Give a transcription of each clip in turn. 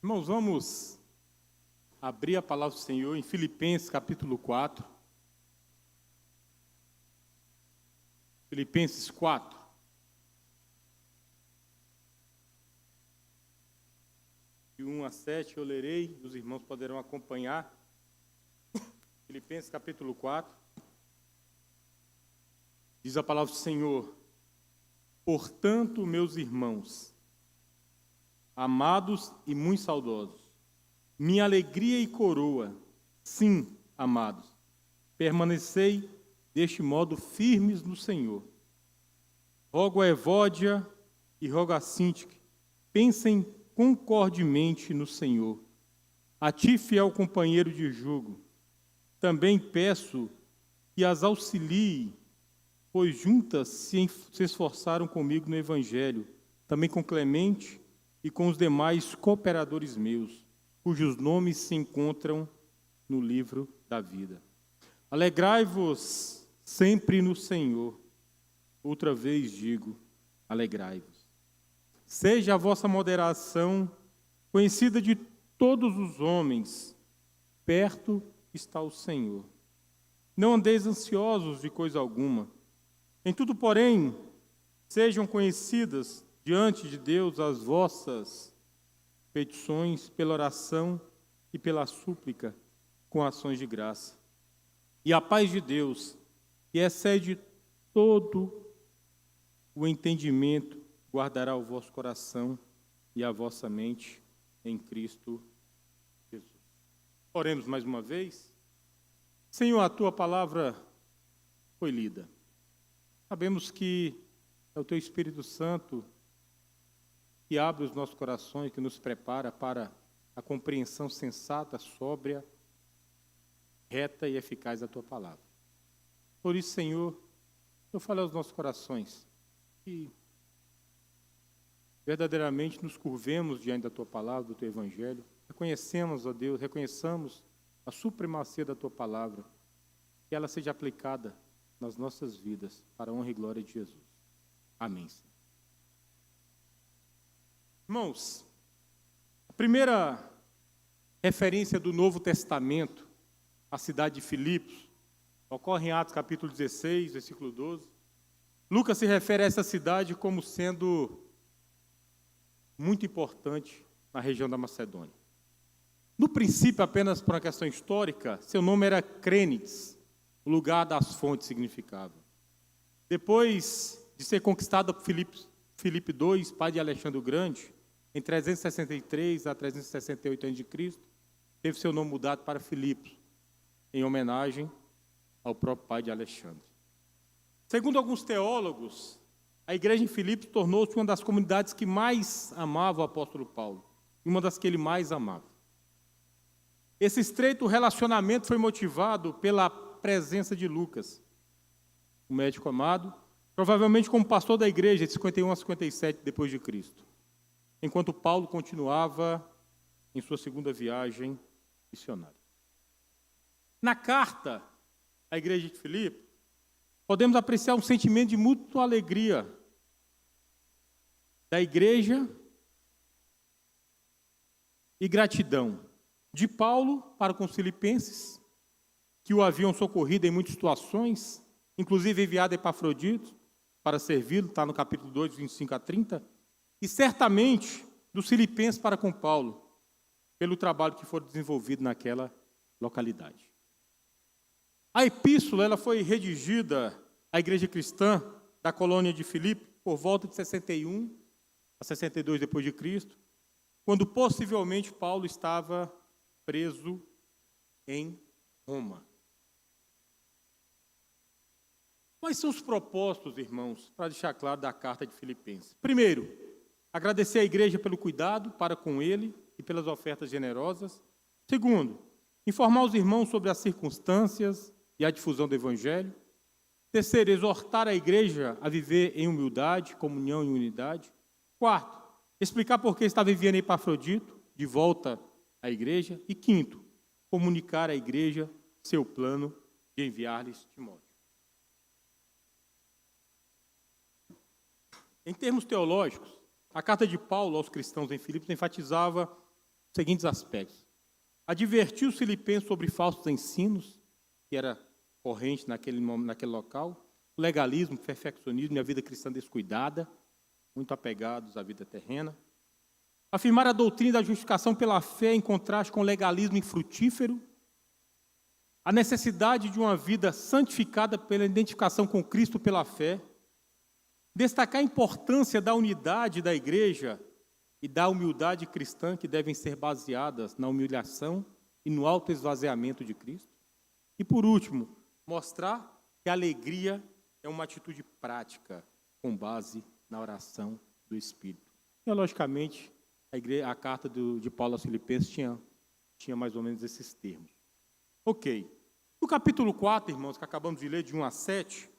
Irmãos, vamos abrir a palavra do Senhor em Filipenses capítulo 4. Filipenses 4. De 1 a 7 eu lerei, os irmãos poderão acompanhar. Filipenses capítulo 4. Diz a palavra do Senhor: portanto, meus irmãos, amados e muito saudosos, minha alegria e coroa, sim, amados, permanecei deste modo firmes no Senhor. Rogo a Evódia e rogo a Sintique, pensem concordemente no Senhor. A ti, fiel companheiro de jugo, também peço que as auxilie, pois juntas se esforçaram comigo no Evangelho, também com Clemente e com os demais cooperadores meus, cujos nomes se encontram no livro da vida. Alegrai-vos sempre no Senhor. Outra vez digo, alegrai-vos. Seja a vossa moderação conhecida de todos os homens, perto está o Senhor. Não andeis ansiosos de coisa alguma. Em tudo, porém, sejam conhecidas diante de Deus as vossas petições pela oração e pela súplica com ações de graça. E a paz de Deus, que excede todo o entendimento, guardará o vosso coração e a vossa mente em Cristo Jesus. Oremos mais uma vez. Senhor, a tua palavra foi lida. Sabemos que é o teu Espírito Santo que abre os nossos corações, que nos prepara para a compreensão sensata, sóbria, reta e eficaz da tua palavra. Por isso, Senhor, eu falo aos nossos corações que verdadeiramente nos curvemos diante da tua palavra, do teu evangelho, reconhecemos, ó Deus, reconheçamos a supremacia da tua palavra, que ela seja aplicada nas nossas vidas, para a honra e glória de Jesus. Amém, Senhor. Irmãos, a primeira referência do Novo Testamento à cidade de Filipos ocorre em Atos capítulo 16, versículo 12. Lucas se refere a essa cidade como sendo muito importante na região da Macedônia. No princípio, apenas por uma questão histórica, seu nome era Crênides, o lugar das fontes significava. Depois de ser conquistada por Filipe II, pai de Alexandre o Grande, em 363 a 368 a.C., teve seu nome mudado para Filipos, em homenagem ao próprio pai de Alexandre. Segundo alguns teólogos, a igreja em Filipos tornou-se uma das comunidades que mais amava o apóstolo Paulo, e uma das que ele mais amava. Esse estreito relacionamento foi motivado pela presença de Lucas, o médico amado, provavelmente como pastor da igreja de 51 a 57 depois de Cristo, enquanto Paulo continuava em sua segunda viagem missionária. Na carta à igreja de Filipe, podemos apreciar um sentimento de mútua alegria da igreja e gratidão de Paulo para com os filipenses, que o haviam socorrido em muitas situações, inclusive enviado Epafrodito para servi-lo, está no capítulo 2, 25 a 30, e certamente dos filipenses para com Paulo, pelo trabalho que foi desenvolvido naquela localidade. A epístola ela foi redigida à igreja cristã da colônia de Filipe por volta de 61 a 62 depois de Cristo, quando possivelmente Paulo estava preso em Roma. Quais são os propósitos, irmãos, para deixar claro da carta de Filipenses? Primeiro, agradecer à igreja pelo cuidado para com ele e pelas ofertas generosas. Segundo, informar os irmãos sobre as circunstâncias e a difusão do evangelho. Terceiro, exortar a igreja a viver em humildade, comunhão e unidade. Quarto, explicar por que estava enviando Epafrodito de volta à igreja. E quinto, comunicar à igreja seu plano de enviar-lhes Timóteo. Em termos teológicos, a carta de Paulo aos cristãos em Filipos enfatizava seguintes aspectos. Advertiu os filipenses sobre falsos ensinos, que era corrente naquele local, o legalismo, o perfeccionismo e a vida cristã descuidada, muito apegados à vida terrena. Afirmar a doutrina da justificação pela fé em contraste com o legalismo infrutífero. A necessidade de uma vida santificada pela identificação com Cristo pela fé. Destacar a importância da unidade da igreja e da humildade cristã que devem ser baseadas na humilhação e no autoesvaziamento de Cristo. E, por último, mostrar que a alegria é uma atitude prática com base na oração do Espírito. E, logicamente, a carta de Paulo aos Filipenses tinha mais ou menos esses termos. Ok. No capítulo 4, irmãos, que acabamos de ler, de 1 a 7,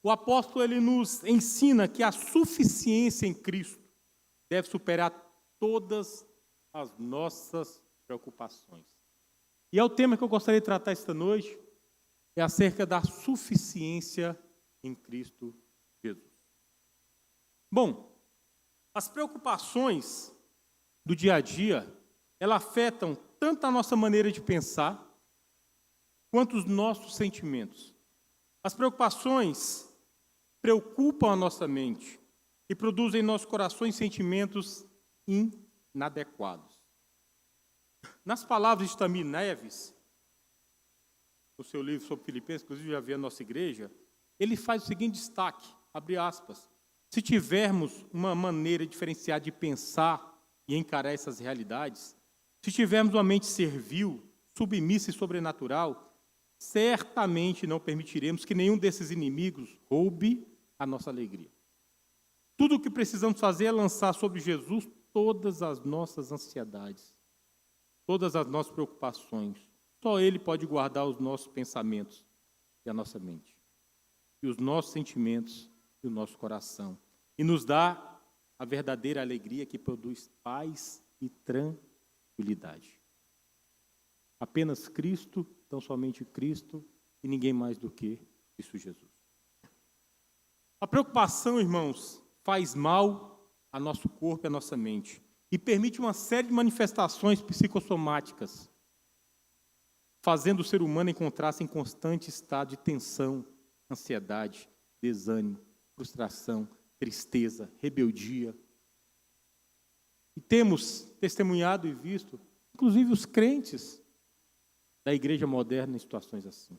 o apóstolo ele nos ensina que a suficiência em Cristo deve superar todas as nossas preocupações. E é o tema que eu gostaria de tratar esta noite, é acerca da suficiência em Cristo Jesus. Bom, as preocupações do dia a dia, elas afetam tanto a nossa maneira de pensar, quanto os nossos sentimentos. As preocupações preocupam a nossa mente e produzem em nossos corações sentimentos inadequados. Nas palavras de Tamir Neves, no seu livro sobre Filipenses, inclusive já vi a nossa igreja, ele faz o seguinte destaque, abre aspas, se tivermos uma maneira diferenciada de pensar e encarar essas realidades, se tivermos uma mente servil, submissa e sobrenatural, certamente não permitiremos que nenhum desses inimigos roube a nossa alegria. Tudo o que precisamos fazer é lançar sobre Jesus todas as nossas ansiedades, todas as nossas preocupações. Só Ele pode guardar os nossos pensamentos e a nossa mente, e os nossos sentimentos e o nosso coração, e nos dá a verdadeira alegria que produz paz e tranquilidade. Apenas Cristo, tão somente Cristo, e ninguém mais do que Cristo Jesus. A preocupação, irmãos, faz mal ao nosso corpo e à nossa mente, e permite uma série de manifestações psicossomáticas, fazendo o ser humano encontrar-se em constante estado de tensão, ansiedade, desânimo, frustração, tristeza, rebeldia. E temos testemunhado e visto, inclusive os crentes da igreja moderna em situações assim.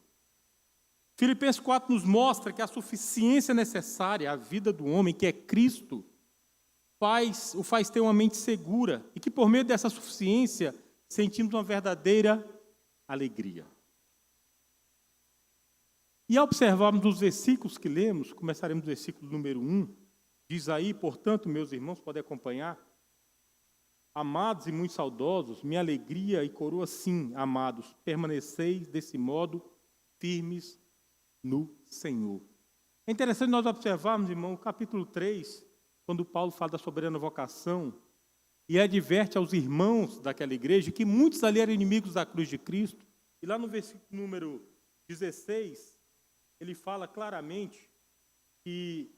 Filipenses 4 nos mostra que a suficiência necessária à vida do homem, que é Cristo, o faz ter uma mente segura e que por meio dessa suficiência sentimos uma verdadeira alegria. E ao observarmos os versículos que lemos, começaremos do versículo número 1, diz aí, portanto, meus irmãos, podem acompanhar, amados e muito saudosos, minha alegria e coroa sim, amados, permaneceis desse modo firmes no Senhor. É interessante nós observarmos, irmão, o capítulo 3, quando Paulo fala da soberana vocação e adverte aos irmãos daquela igreja que muitos ali eram inimigos da cruz de Cristo. E lá no versículo número 16, ele fala claramente que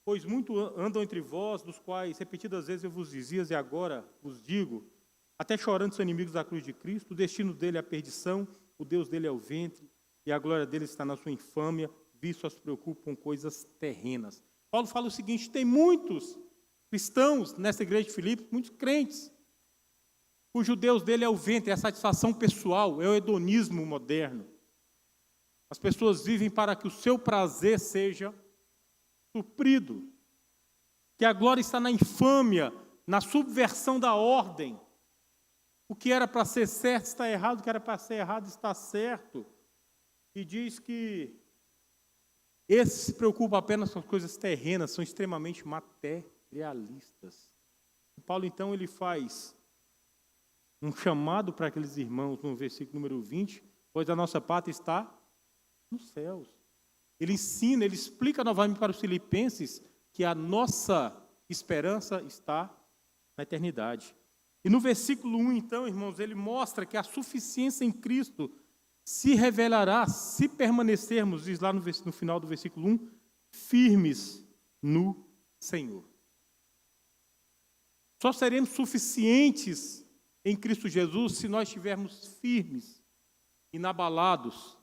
pois muito andam entre vós, dos quais repetidas vezes eu vos dizia e agora vos digo, até chorando são inimigos da cruz de Cristo, o destino dele é a perdição, o Deus dele é o ventre, e a glória dele está na sua infâmia, visto só se preocupa com coisas terrenas. Paulo fala o seguinte, tem muitos cristãos nessa igreja de Filipos, muitos crentes, cujo Deus dele é o ventre, é a satisfação pessoal, é o hedonismo moderno. As pessoas vivem para que o seu prazer seja suprido, que a glória está na infâmia, na subversão da ordem. O que era para ser certo está errado, o que era para ser errado está certo. E diz que esses se preocupam apenas com as coisas terrenas, são extremamente materialistas. O Paulo, então, ele faz um chamado para aqueles irmãos no versículo número 20, pois a nossa pátria está nos céus. Ele ensina, ele explica novamente para os filipenses que a nossa esperança está na eternidade. E no versículo 1, então, irmãos, ele mostra que a suficiência em Cristo se revelará se permanecermos, diz lá no final do versículo 1, firmes no Senhor. Só seremos suficientes em Cristo Jesus se nós estivermos firmes, inabalados,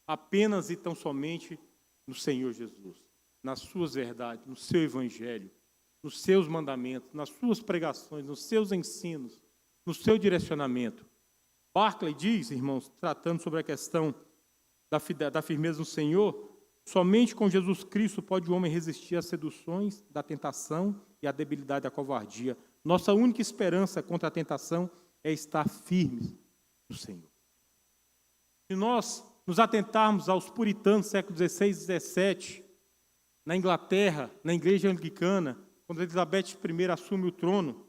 apenas e tão somente no Senhor Jesus, nas suas verdades, no seu evangelho, nos seus mandamentos, nas suas pregações, nos seus ensinos, no seu direcionamento. Barclay diz, irmãos, tratando sobre a questão da firmeza no Senhor, somente com Jesus Cristo pode o homem resistir às seduções da tentação e à debilidade da covardia. Nossa única esperança contra a tentação é estar firmes no Senhor. Se nós nos atentarmos aos puritanos do século XVI e XVII, na Inglaterra, na igreja anglicana, quando Elizabeth I assume o trono,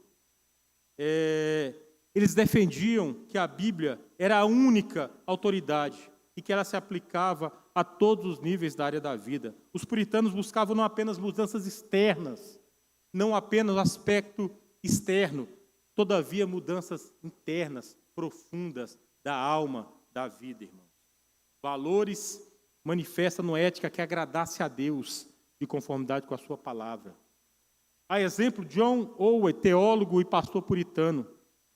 eles defendiam que a Bíblia era a única autoridade e que ela se aplicava a todos os níveis da área da vida. Os puritanos buscavam não apenas mudanças externas, não apenas o aspecto externo, todavia mudanças internas, profundas, da alma, da vida, irmãos. Valores manifestam uma ética que agradasse a Deus, de conformidade com a sua palavra. A exemplo, John Owen, teólogo e pastor puritano,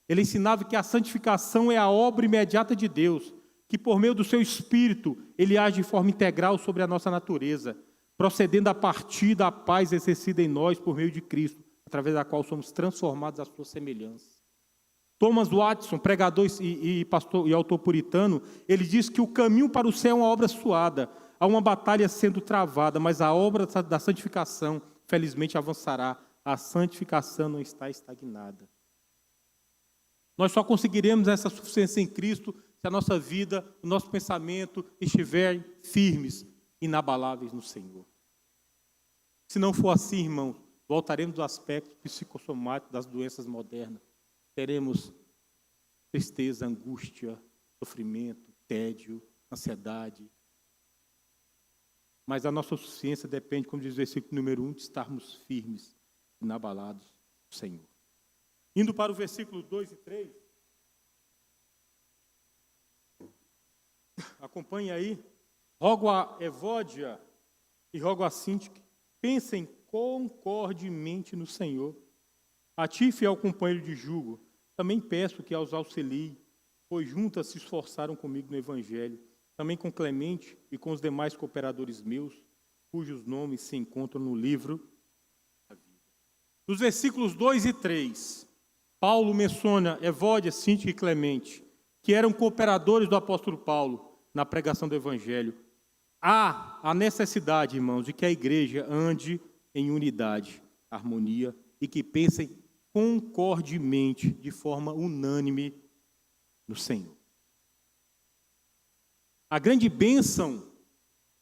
ele ensinava que a santificação é a obra imediata de Deus, que por meio do seu Espírito, ele age de forma integral sobre a nossa natureza, procedendo a partir da paz exercida em nós por meio de Cristo, através da qual somos transformados à sua semelhança. Thomas Watson, pregador e pastor e autor puritano, ele diz que o caminho para o céu é uma obra suada, há uma batalha sendo travada, mas a obra da santificação, felizmente, avançará. A santificação não está estagnada. Nós só conseguiremos essa suficiência em Cristo se a nossa vida, o nosso pensamento estiverem firmes, inabaláveis no Senhor. Se não for assim, irmão, voltaremos do aspecto psicossomático das doenças modernas. Teremos tristeza, angústia, sofrimento, tédio, ansiedade. Mas a nossa suficiência depende, como diz o versículo número 1, de estarmos firmes, inabalados no Senhor. Indo para o versículo 2 e 3. Acompanhe aí. Rogo a Evódia e rogo a Síntique, pensem concordemente no Senhor. A ti, fiel companheiro de jugo, também peço que aos auxilie, pois juntas se esforçaram comigo no Evangelho, também com Clemente e com os demais cooperadores meus, cujos nomes se encontram no livro da vida. Nos versículos 2 e 3, Paulo menciona Evódia, Síntique e Clemente, que eram cooperadores do apóstolo Paulo na pregação do Evangelho. Há a necessidade, irmãos, de que a igreja ande em unidade, harmonia e que pensem concordemente, de forma unânime, no Senhor. A grande bênção,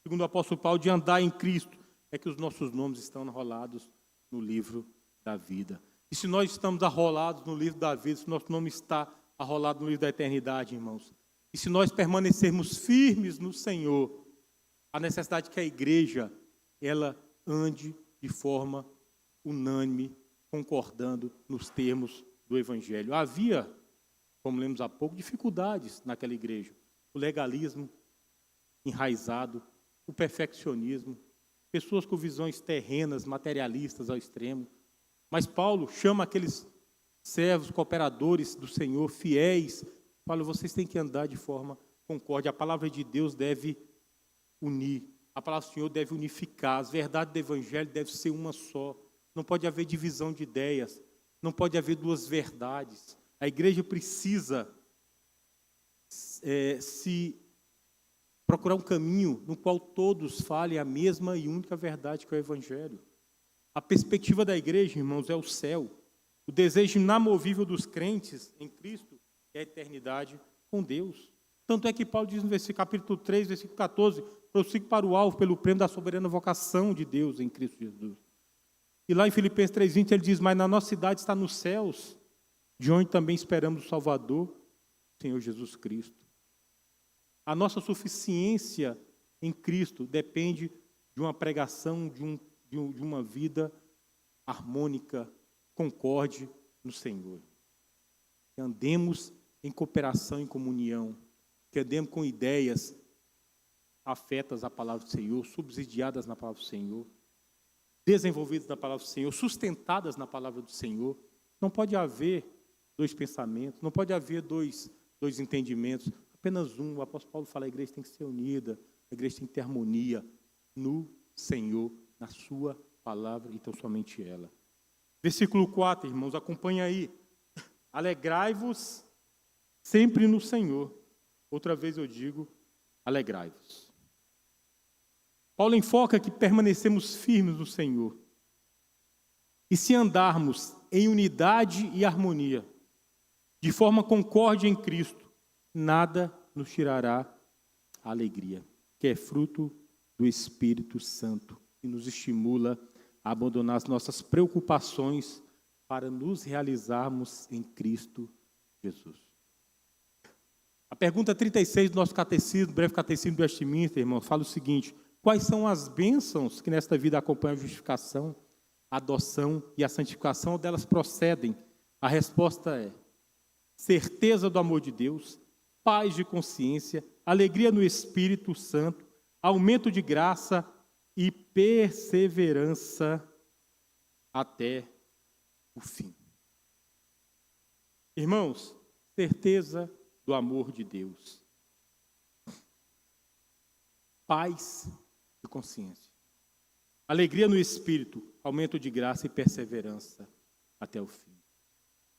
segundo o apóstolo Paulo, de andar em Cristo, é que os nossos nomes estão enrolados no livro da vida. E se nós estamos arrolados no livro da vida, se nosso nome está arrolado no livro da eternidade, irmãos, e se nós permanecermos firmes no Senhor, a necessidade que a igreja, ela ande de forma unânime, concordando nos termos do Evangelho. Havia, como lemos há pouco, dificuldades naquela igreja. O legalismo enraizado, o perfeccionismo, pessoas com visões terrenas, materialistas ao extremo. Mas Paulo chama aqueles servos, cooperadores do Senhor, fiéis, fala, vocês têm que andar de forma concorde. A palavra de Deus deve unir, a palavra do Senhor deve unificar, as verdades do Evangelho devem ser uma só. Não pode haver divisão de ideias, não pode haver duas verdades. A igreja precisa se procurar um caminho no qual todos falem a mesma e única verdade que é o Evangelho. A perspectiva da igreja, irmãos, é o céu. O desejo inamovível dos crentes em Cristo é a eternidade com Deus. Tanto é que Paulo diz no versículo, capítulo 3, versículo 14, prossigo para o alvo pelo prêmio da soberana vocação de Deus em Cristo Jesus. E lá em Filipenses 3,20 ele diz, mas na nossa cidade está nos céus, de onde também esperamos o Salvador, o Senhor Jesus Cristo. A nossa suficiência em Cristo depende de uma pregação, de uma vida harmônica, concorde no Senhor. Que andemos em cooperação, em comunhão, que andemos com ideias afetas à palavra do Senhor, subsidiadas na palavra do Senhor, desenvolvidas na palavra do Senhor, sustentadas na palavra do Senhor. Não pode haver dois pensamentos, não pode haver dois entendimentos, apenas um. O apóstolo Paulo fala: a igreja tem que ser unida, a igreja tem que ter harmonia no Senhor, na sua palavra, então somente ela. Versículo 4, irmãos, acompanha aí. Alegrai-vos sempre no Senhor. Outra vez eu digo, alegrai-vos. Paulo enfoca que permanecemos firmes no Senhor. E se andarmos em unidade e harmonia, de forma concorde em Cristo, nada nos tirará a alegria, que é fruto do Espírito Santo, que nos estimula a abandonar as nossas preocupações para nos realizarmos em Cristo Jesus. A pergunta 36 do nosso catecismo, breve catecismo do Westminster, irmão, fala o seguinte: quais são as bênçãos que nesta vida acompanham a justificação, a adoção e a santificação? Ou delas procedem? A resposta é: certeza do amor de Deus, paz de consciência, alegria no Espírito Santo, aumento de graça e perseverança até o fim. Irmãos, certeza do amor de Deus, paz de consciência, alegria no Espírito, aumento de graça e perseverança até o fim.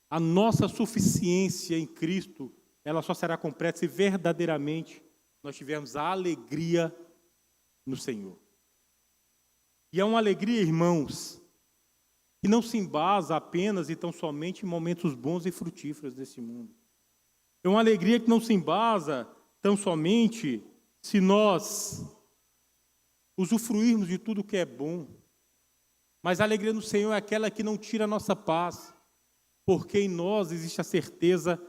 A nossa suficiência em Cristo, ela só será completa se verdadeiramente nós tivermos a alegria no Senhor. E é uma alegria, irmãos, que não se embasa apenas e tão somente em momentos bons e frutíferos desse mundo. É uma alegria que não se embasa tão somente se nós usufruirmos de tudo que é bom. Mas a alegria no Senhor é aquela que não tira a nossa paz, porque em nós existe a certeza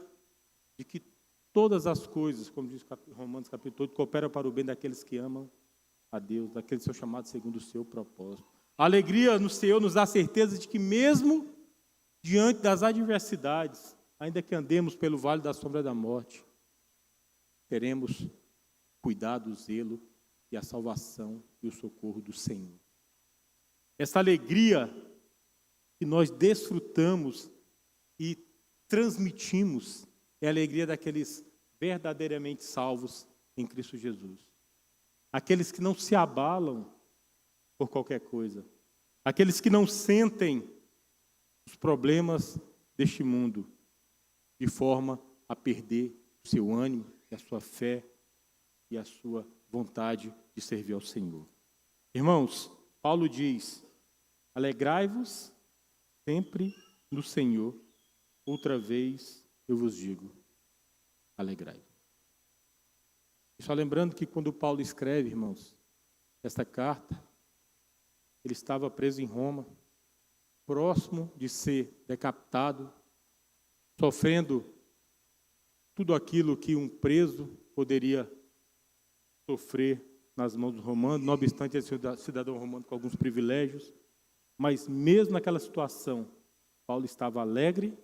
de que todas as coisas, como diz Romanos capítulo 8, cooperam para o bem daqueles que amam a Deus, daqueles que são chamados segundo o seu propósito. A alegria no Senhor nos dá a certeza de que mesmo diante das adversidades, ainda que andemos pelo vale da sombra da morte, teremos cuidado, zelo e a salvação e o socorro do Senhor. Essa alegria que nós desfrutamos e transmitimos é a alegria daqueles verdadeiramente salvos em Cristo Jesus. Aqueles que não se abalam por qualquer coisa. Aqueles que não sentem os problemas deste mundo de forma a perder o seu ânimo, e a sua fé e a sua vontade de servir ao Senhor. Irmãos, Paulo diz: alegrai-vos sempre no Senhor. Outra vez eu vos digo, alegrai-vos. E só lembrando que quando Paulo escreve, irmãos, esta carta, ele estava preso em Roma, próximo de ser decapitado, sofrendo tudo aquilo que um preso poderia sofrer nas mãos dos romanos, não obstante ele ser cidadão romano com alguns privilégios, mas mesmo naquela situação, Paulo estava alegre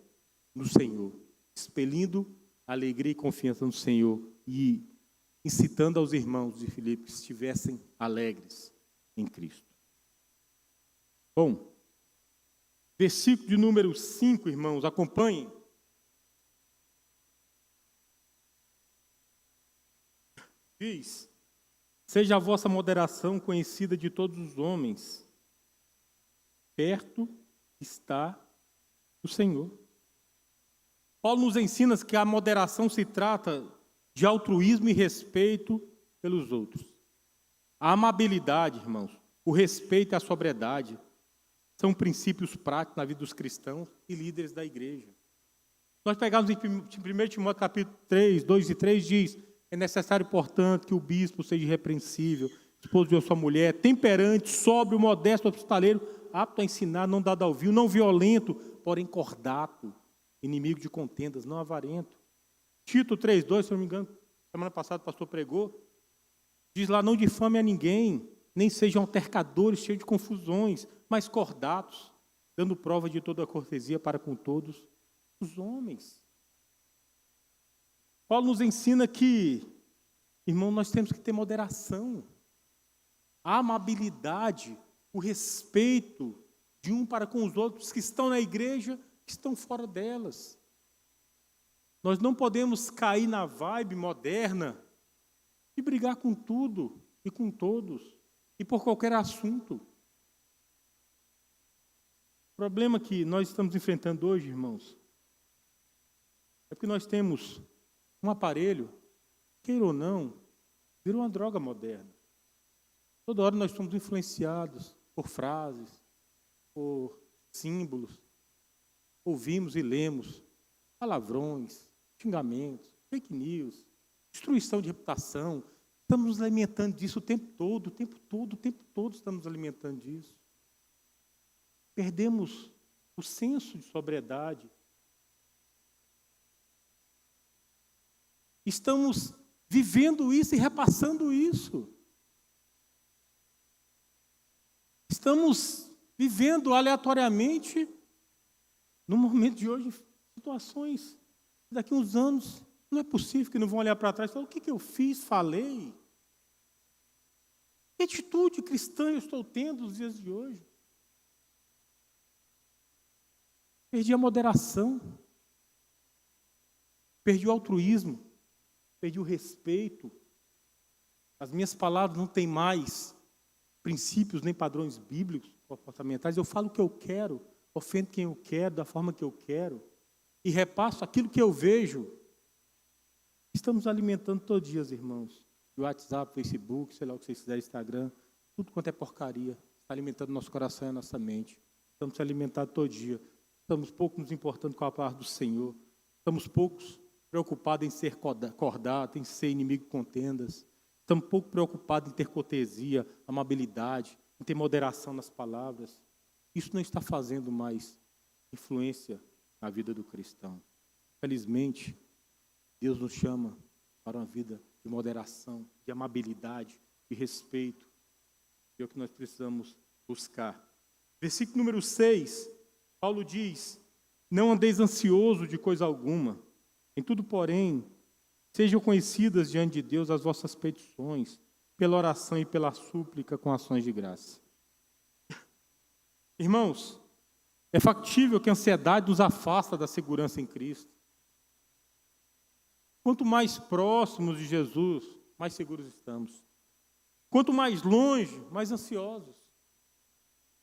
no Senhor, expelindo alegria e confiança no Senhor e incitando aos irmãos de Filipe que estivessem alegres em Cristo. Bom, versículo de número 5, irmãos, acompanhem. Diz: seja a vossa moderação conhecida de todos os homens, perto está o Senhor. Paulo nos ensina que a moderação se trata de altruísmo e respeito pelos outros. A amabilidade, irmãos, o respeito e a sobriedade são princípios práticos na vida dos cristãos e líderes da igreja. Nós pegamos em 1 Timóteo capítulo 3, 2 e 3, diz: é necessário, portanto, que o bispo seja irrepreensível, esposo de sua mulher, temperante, sóbrio, modesto, hospitaleiro, apto a ensinar, não dado ao vinho, não violento, porém cordato, inimigo de contendas, não avarento. Tito 3:2, se não me engano, semana passada o pastor pregou, diz lá: não difame a ninguém, nem sejam altercadores, cheios de confusões, mas cordatos, dando prova de toda a cortesia para com todos os homens. Paulo nos ensina que, irmão, nós temos que ter moderação, a amabilidade, o respeito de um para com os outros que estão na igreja, que estão fora delas. Nós não podemos cair na vibe moderna de brigar com tudo e com todos, e por qualquer assunto. O problema que nós estamos enfrentando hoje, irmãos, é porque nós temos um aparelho, queira ou não, virou uma droga moderna. Toda hora nós somos influenciados por frases, por símbolos, ouvimos e lemos palavrões, xingamentos, fake news, destruição de reputação. Estamos nos alimentando disso o tempo todo estamos nos alimentando disso. Perdemos o senso de sobriedade. Estamos vivendo isso e repassando isso. Estamos vivendo aleatoriamente, no momento de hoje, situações que daqui a uns anos não é possível que não vão olhar para trás e falar: o que eu fiz, falei? Que atitude cristã eu estou tendo nos dias de hoje? Perdi a moderação, perdi o altruísmo, perdi o respeito. As minhas palavras não têm mais princípios nem padrões bíblicos, comportamentais. Eu falo o que eu quero, ofendo quem eu quero, da forma que eu quero, e repasso aquilo que eu vejo. Estamos alimentando todos os dias, irmãos. O WhatsApp, Facebook, sei lá o que vocês quiserem, Instagram, tudo quanto é porcaria, está alimentando nosso coração e a nossa mente. Estamos alimentados todo dia. Estamos pouco nos importando com a palavra do Senhor. Estamos poucos preocupados em ser cordados, em ser inimigo de contendas. Estamos pouco preocupados em ter cortesia, amabilidade, em ter moderação nas palavras. Isso não está fazendo mais influência na vida do cristão. Felizmente, Deus nos chama para uma vida de moderação, de amabilidade, de respeito. E é o que nós precisamos buscar. Versículo número 6, Paulo diz: não andeis ansioso de coisa alguma, em tudo, porém, sejam conhecidas diante de Deus as vossas petições, pela oração e pela súplica com ações de graça. Irmãos, é factível que a ansiedade nos afasta da segurança em Cristo. Quanto mais próximos de Jesus, mais seguros estamos. Quanto mais longe, mais ansiosos.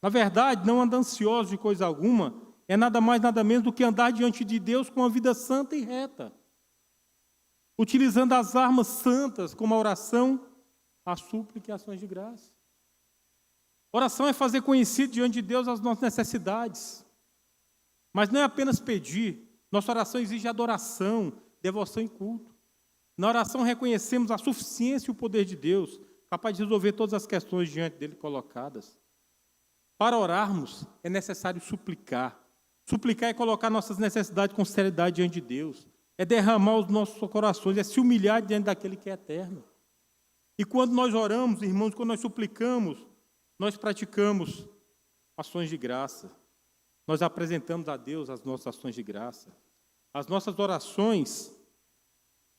Na verdade, não andar ansioso de coisa alguma é nada mais, nada menos do que andar diante de Deus com uma vida santa e reta, utilizando as armas santas como a oração, a súplica e ações de graça. Oração é fazer conhecido diante de Deus as nossas necessidades. Mas não é apenas pedir. Nossa oração exige adoração, devoção e culto. Na oração reconhecemos a suficiência e o poder de Deus, capaz de resolver todas as questões diante dele colocadas. Para orarmos, é necessário suplicar. Suplicar é colocar nossas necessidades com seriedade diante de Deus. É derramar os nossos corações, é se humilhar diante daquele que é eterno. E quando nós oramos, irmãos, quando nós suplicamos, nós praticamos ações de graça. Nós apresentamos a Deus as nossas ações de graça. As nossas orações,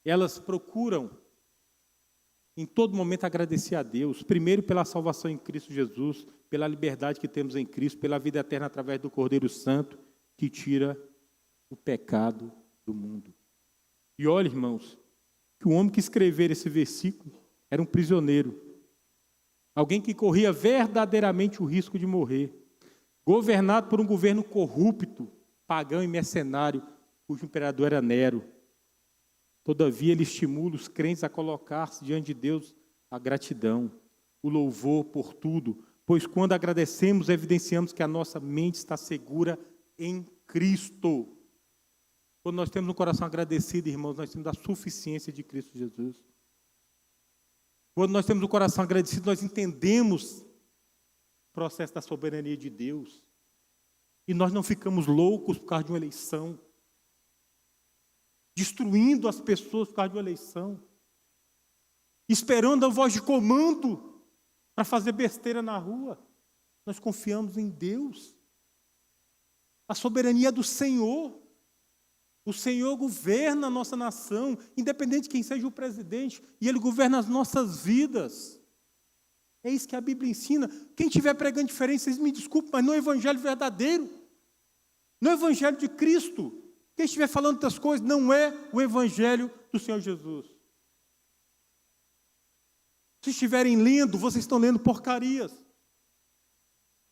elas procuram, em todo momento, agradecer a Deus. Primeiro, pela salvação em Cristo Jesus, pela liberdade que temos em Cristo, pela vida eterna através do Cordeiro Santo, que tira o pecado do mundo. E olha, irmãos, que o homem que escrever esse versículo era um prisioneiro. Alguém que corria verdadeiramente o risco de morrer. Governado por um governo corrupto, pagão e mercenário, cujo imperador era Nero. Todavia, ele estimula os crentes a colocar-se diante de Deus a gratidão, o louvor por tudo, pois quando agradecemos, evidenciamos que a nossa mente está segura em Cristo. Quando nós temos um coração agradecido, irmãos, nós temos a suficiência de Cristo Jesus. Quando nós temos um coração agradecido, nós entendemos o processo da soberania de Deus. E nós não ficamos loucos por causa de uma eleição, destruindo as pessoas por causa de uma eleição, esperando a voz de comando para fazer besteira na rua. Nós confiamos em Deus. A soberania é do Senhor. O Senhor governa a nossa nação, independente de quem seja o presidente, e Ele governa as nossas vidas. É isso que a Bíblia ensina. Quem estiver pregando diferente, vocês me desculpem, mas no Evangelho verdadeiro, no Evangelho de Cristo, Quem estiver falando outras coisas não é o Evangelho do Senhor Jesus. Se estiverem lendo, vocês estão lendo porcarias.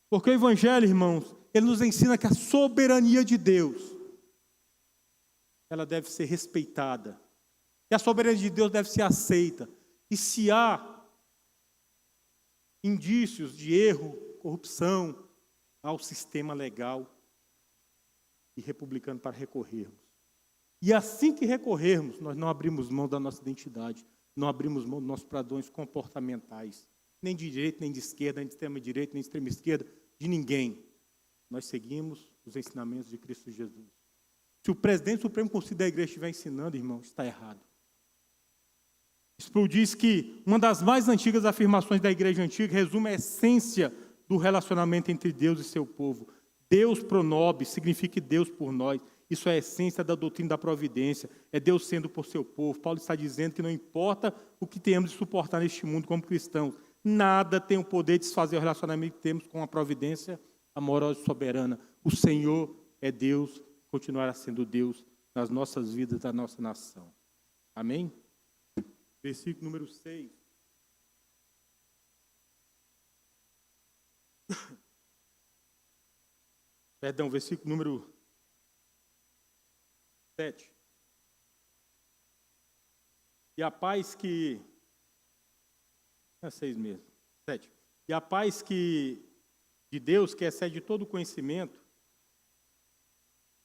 Porque o Evangelho, irmãos, ele nos ensina que a soberania de Deus, ela deve ser respeitada. E a soberania de Deus deve ser aceita. E se há indícios de erro, corrupção, há o sistema legal e republicano para recorrermos. E assim que recorrermos, nós não abrimos mão da nossa identidade, não abrimos mão dos nossos padrões comportamentais, nem de direita, nem de esquerda, nem de extrema-direita, nem de extrema-esquerda, de ninguém. Nós seguimos os ensinamentos de Cristo Jesus. Se o presidente do Supremo Conselho da Igreja estiver ensinando, irmão, está errado. Sproul diz que uma das mais antigas afirmações da Igreja Antiga resume a essência do relacionamento entre Deus e seu povo. Deus pro nobis significa Deus por nós. Isso é a essência da doutrina da providência. É Deus sendo por seu povo. Paulo está dizendo que não importa o que tenhamos de suportar neste mundo como cristãos, nada tem o poder de desfazer o relacionamento que temos com a providência amorosa e soberana. O Senhor é Deus, continuará sendo Deus nas nossas vidas, da nossa nação. Amém? Versículo número 6. Perdão, versículo número 7. E a paz que... É 6 mesmo. 7. E a paz que de Deus, que excede todo conhecimento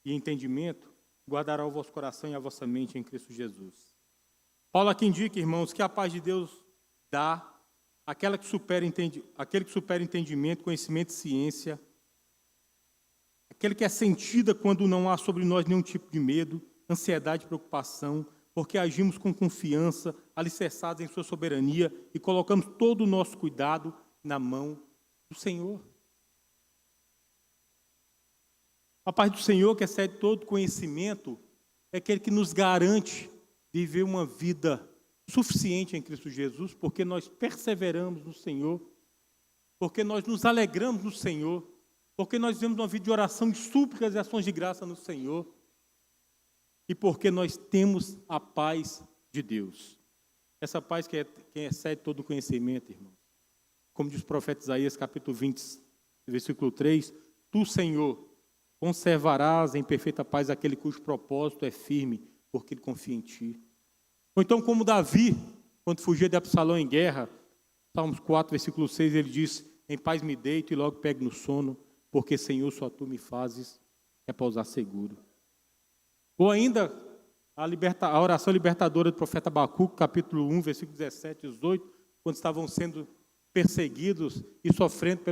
e entendimento, guardará o vosso coração e a vossa mente em Cristo Jesus. Paulo aqui indica, irmãos, que a paz de Deus dá aquele que supera entendimento, conhecimento e ciência, aquele que é sentida quando não há sobre nós nenhum tipo de medo, ansiedade e preocupação, porque agimos com confiança, alicerçados em sua soberania e colocamos todo o nosso cuidado na mão do Senhor. A paz do Senhor, que excede todo conhecimento, é aquele que nos garante viver uma vida suficiente em Cristo Jesus, porque nós perseveramos no Senhor, porque nós nos alegramos no Senhor, porque nós vivemos uma vida de oração, de súplicas e ações de graça no Senhor, e porque nós temos a paz de Deus. Essa paz que excede todo conhecimento, irmão. Como diz o profeta Isaías, capítulo 20, versículo 3, Tu, Senhor, conservarás em perfeita paz aquele cujo propósito é firme, porque ele confia em Ti. Ou então, como Davi, quando fugia de Absalão em guerra, Salmos 4, versículo 6, ele diz, em paz me deito e logo pego no sono, porque, Senhor, só Tu me fazes repousar seguro. Ou ainda, a oração libertadora do profeta Abacuque, capítulo 1, versículo 17 e 18, quando estavam sendo perseguidos e sofrendo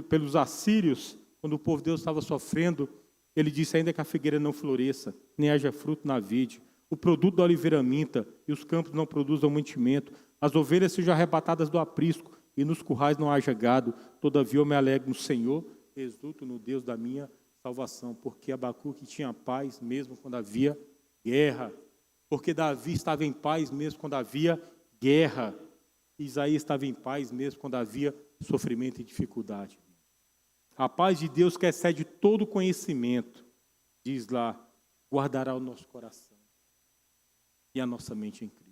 pelos assírios, quando o povo de Deus estava sofrendo, ele disse, ainda que a figueira não floresça, nem haja fruto na vide, o produto da oliveira minta, e os campos não produzam mantimento, as ovelhas sejam arrebatadas do aprisco, e nos currais não haja gado, todavia eu me alegro no Senhor, exulto no Deus da minha salvação, porque Abacuque tinha paz mesmo quando havia guerra, porque Davi estava em paz mesmo quando havia guerra, Isaías estava em paz mesmo quando havia sofrimento e dificuldade. A paz de Deus que excede todo conhecimento, diz lá, guardará o nosso coração e a nossa mente em Cristo.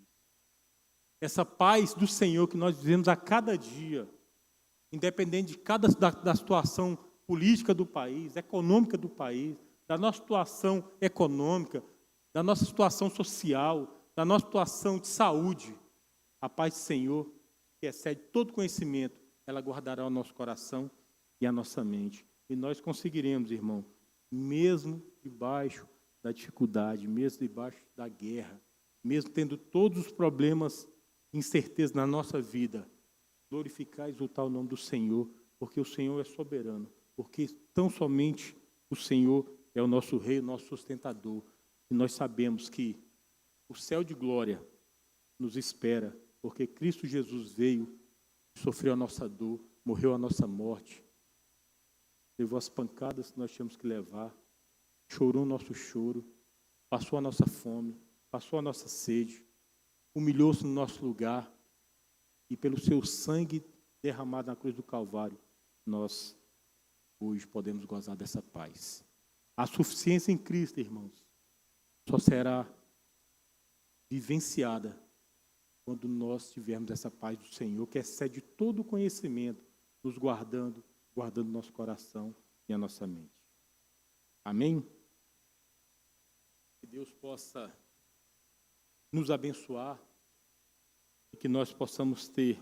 Essa paz do Senhor que nós vivemos a cada dia, independente da situação política do país, econômica do país, da nossa situação econômica, da nossa situação social, da nossa situação de saúde, a paz do Senhor, que excede todo conhecimento, ela guardará o nosso coração e a nossa mente. E nós conseguiremos, irmão, mesmo debaixo da dificuldade, mesmo debaixo da guerra, mesmo tendo todos os problemas, incertezas na nossa vida, glorificar e exaltar o nome do Senhor, porque o Senhor é soberano, porque tão somente o Senhor é o nosso Rei, o nosso sustentador. E nós sabemos que o céu de glória nos espera, porque Cristo Jesus veio, sofreu a nossa dor, morreu a nossa morte, levou as pancadas que nós tínhamos que levar, chorou o nosso choro, passou a nossa fome, passou a nossa sede, humilhou-se no nosso lugar, e pelo seu sangue derramado na cruz do Calvário, nós hoje podemos gozar dessa paz. A suficiência em Cristo, irmãos, só será vivenciada quando nós tivermos essa paz do Senhor, que excede todo o conhecimento, nos guardando nosso coração e a nossa mente. Amém? Que Deus possa nos abençoar e que nós possamos ter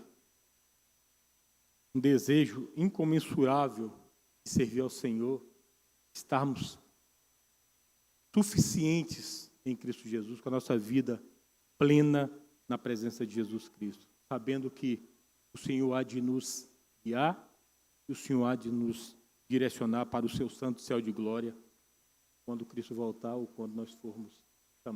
um desejo incomensurável de servir ao Senhor, estarmos suficientes em Cristo Jesus, com a nossa vida plena na presença de Jesus Cristo, sabendo que o Senhor há de nos guiar e o Senhor há de nos direcionar para o seu santo céu de glória, quando Cristo voltar ou quando nós formos